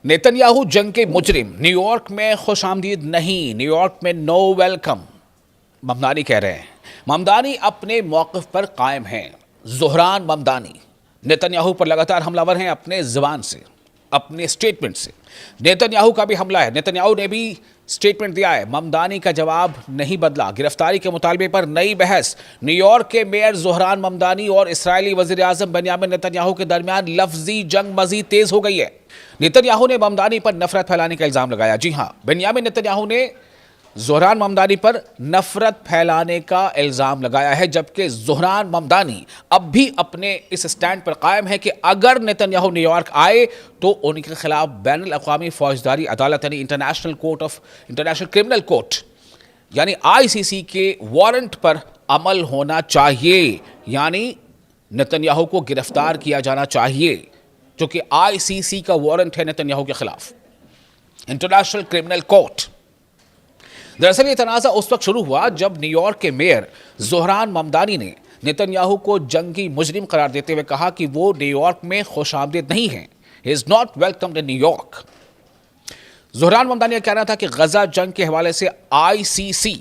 Netanyahu जंग के मुजरिम, न्यूयॉर्क में खुशामदीद नहीं, न्यूयॉर्क में नो वेलकम, ममदानी कह रहे हैं। ममदानी अपने मौक़िफ़ पर कायम हैं। ज़ोहरान ममदानी नेतन्याहू पर लगातार हमलावर हैं अपने ज़बान से, अपने स्टेटमेंट से। नेतन्याहू का भी हमला है, नेतन्याहू ने भी स्टेटमेंट दिया है। ममदानी का जवाब नहीं बदला। गिरफ्तारी के मुतालबे पर नई बहस। न्यूयॉर्क के मेयर ज़ोहरान ममदानी और इस्राएली वज़ीर आज़म बेंयामिन नेतन्याहू के दरमियान लफ्जी जंग मज़ीद तेज़ हो गई है। नेतन्याहू ने ममदानी पर नफरत फैलाने का इल्ज़ाम लगाया। जी हां, बेंयामिन नेतन्याहू ने ज़ोहरान ममदानी पर नफरत फैलाने का इल्ज़ाम लगाया है, जबकि ज़ोहरान ममदानी अब भी अपने इस स्टैंड पर कायम है कि अगर नेतन्याहू न्यूयॉर्क आए तो उनके खिलाफ बैनुल अक़वामी फ़ौजदारी अदालत यानी इंटरनेशनल क्रिमिनल कोर्ट यानी ICC के वारंट पर अमल होना चाहिए, यानी नेतन्याहू को गिरफ्तार किया जाना चाहिए, जो कि ICC का वारंट है नेतन्याहू के खिलाफ, इंटरनेशनल क्रिमिनल कोर्ट। दरअसल ये तनाज़ा उस वक्त शुरू हुआ जब न्यूयॉर्क के मेयर ज़ोहरान ममदानी ने नेतन्याहू को जंगी मुजरिम करार देते हुए कहा कि वो न्यूयॉर्क में खुशामदीद नहीं है, he is not welcomed in New York. Zohran Mamdani का कहना था कि गजा जंग के हवाले से ICC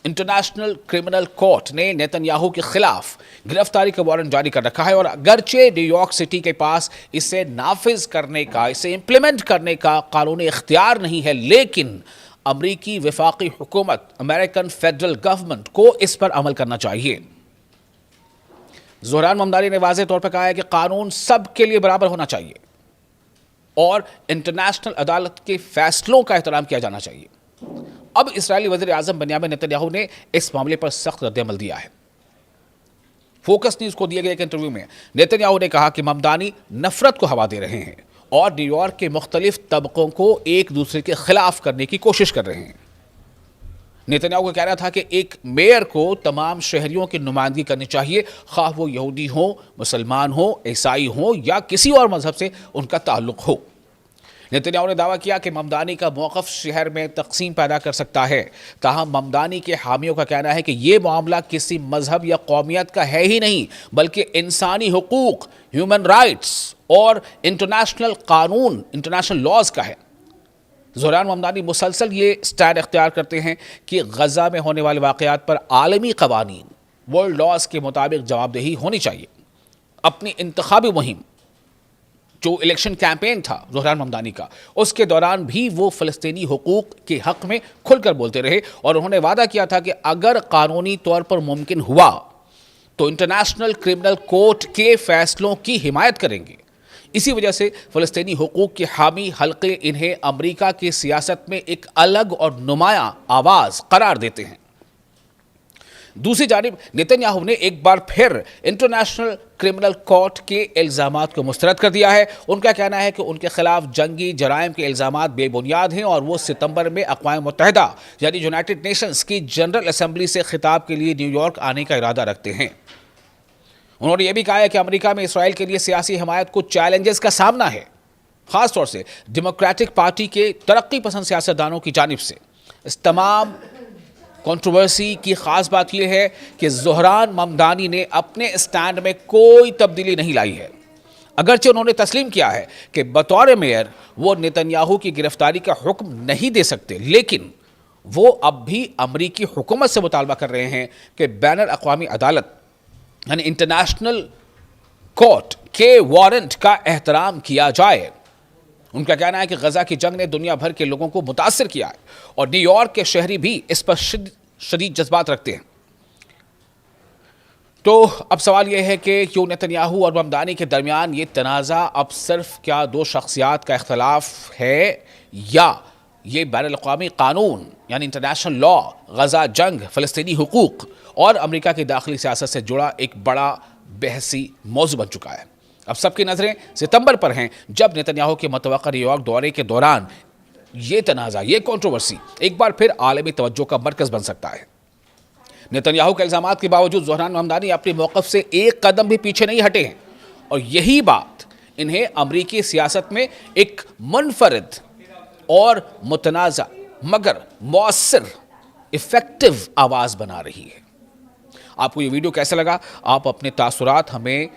इंटरनेशनल क्रिमिनल कोर्ट ने नेतन्याहू के खिलाफ गिरफ्तारी का वारंट जारी कर रखा है, और अगरचे न्यूयॉर्क सिटी के पास इसे नाफिज करने का, इसे इंप्लीमेंट करने का कानूनी इख्तियार नहीं है, लेकिन अमरीकी वफाकी हुकूमत, अमेरिकन फेडरल गवर्नमेंट को इस पर अमल करना चाहिए। ज़ोहरान ममदानी ने वाज़ेह तौर पर कहा है कि कानून सब के लिए बराबर होना चाहिए और इंटरनेशनल अदालत के फैसलों का एहतराम किया जाना चाहिए। अब इस्राएली वज़ीर आज़म बेंयामिन नेतन्याहू ने इस मामले पर सख्त रद्द-ए-अमल दिया है। फोकस न्यूज़ को दिए गए एक इंटरव्यू में नेतन्याहू ने कहा कि ममदानी नफरत को हवा दे रहे हैं और न्यूयॉर्क के मुख्तलिफ तबकों को एक दूसरे के खिलाफ करने की कोशिश कर रहे हैं। नेतन्याहू का कहना था कि एक मेयर को तमाम शहरियों की नुमाइंदगी करनी चाहिए, खा वो यहूदी हो, मुसलमान हो, ईसाई हो या किसी और मजहब से उनका ताल्लुक हो। नेतन्याहू ने दावा किया कि ममदानी का मौक़िफ़ शहर में तकसीम पैदा कर सकता है, ताहम ममदानी के हामियों का कहना है कि ये मामला किसी मजहब या कौमियत का है ही नहीं, बल्कि इंसानी हुकूक, ह्यूमन राइट्स और इंटरनेशनल कानून, इंटरनेशनल लॉज का है। ज़ोहरान ममदानी मुसलसल ये स्टैंड इख्तियार करते हैं कि गजा में होने वाले वाक़यात पर आलमी क़वानीन, वर्ल्ड लॉज के मुताबिक जवाबदेही होनी चाहिए। अपनी इंतखाबी मुहिम, जो इलेक्शन कैंपेन था ज़ोहरान ममदानी का, उसके दौरान भी वो फ़लस्तीनी हुकूक के हक़ में खुलकर बोलते रहे और उन्होंने वादा किया था कि अगर कानूनी तौर पर मुमकिन हुआ तो इंटरनेशनल क्रिमिनल कोर्ट के फैसलों की हिमायत करेंगे। इसी वजह से फ़लस्तीनी हुकूक के हामी हल्के इन्हें अमरीका की सियासत में एक अलग और नुमायां आवाज़ करार देते हैं। दूसरी जानिब नेतन्याहू ने एक बार फिर इंटरनेशनल क्रिमिनल कोर्ट के इल्ज़ामात को मुस्तरद कर दिया है। उनका कहना है कि उनके खिलाफ जंगी जराइम के इल्ज़ामात बेबुनियाद हैं और वो सितंबर में अक़वाम मुत्तहिदा यानी यूनाइटेड नेशंस की जनरल असम्बली से खिताब के लिए न्यूयॉर्क आने का इरादा रखते हैं। उन्होंने यह भी कहा है कि अमेरिका में इसराइल के लिए सियासी हमायत को चैलेंजेस का सामना है, ख़ासतौर से डेमोक्रेटिक पार्टी के तरक्की पसंद सियासतदानों की जानिब से। इस तमाम कंट्रोवर्सी की ख़ास बात यह है कि ज़ोहरान ममदानी ने अपने स्टैंड में कोई तब्दीली नहीं लाई है। अगरचे उन्होंने तस्लीम किया है कि बतौर मेयर वो नेतन्याहू की गिरफ्तारी का हुक्म नहीं दे सकते, लेकिन वो अब भी अमरीकी हुकूमत से मुतालबा कर रहे हैं कि बैनुल अक़वामी अदालत यानी इंटरनेशनल कोर्ट के वारंट का एहतराम किया जाए। उनका कहना है कि गजा की जंग ने दुनिया भर के लोगों को मुतासिर किया है और न्यूयॉर्क के शहरी भी इस पर शदीद जज्बात रखते हैं। तो अब सवाल यह है कि क्यों नेतन्याहू और ममदानी के दरमियान ये तनाज़ा अब सिर्फ क्या दो शख्सियात का इख्तलाफ है या ये बैनुल अक़वामी कानून यानी इंटरनेशनल लॉ, गजा जंग, फ़लस्तीनी हुकूक और अमेरिका की दाखिली सियासत से जुड़ा एक बड़ा बहसी मौजू बन चुका है। अब सबकी नज़रें सितंबर पर हैं, जब नेतन्याहू के मुतवक्का न्यूयॉर्क दौरे के दौरान ये तनाज़ा, ये कंट्रोवर्सी एक बार फिर आलमी तवज्जो का मरकज़ बन सकता है। नेतन्याहू के इल्ज़ामात के बावजूद ज़ोहरान ममदानी अपने मौक़िफ़ से एक कदम भी पीछे नहीं हटे हैं और यही बात इन्हें अमरीकी सियासत में एक मुनफरिद और मुतनाज़ा मगर मौसर इफ़ेक्टिव आवाज़ बना रही है। आपको ये वीडियो कैसा लगा? आप अपने तासुरात हमें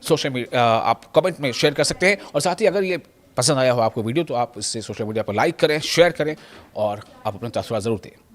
सोशल मीडिया आप कमेंट में शेयर कर सकते हैं और साथ ही अगर ये पसंद आया हो आपको वीडियो तो आप इससे सोशल मीडिया पर लाइक करें, शेयर करें और आप अपने तासुरात ज़रूर दें।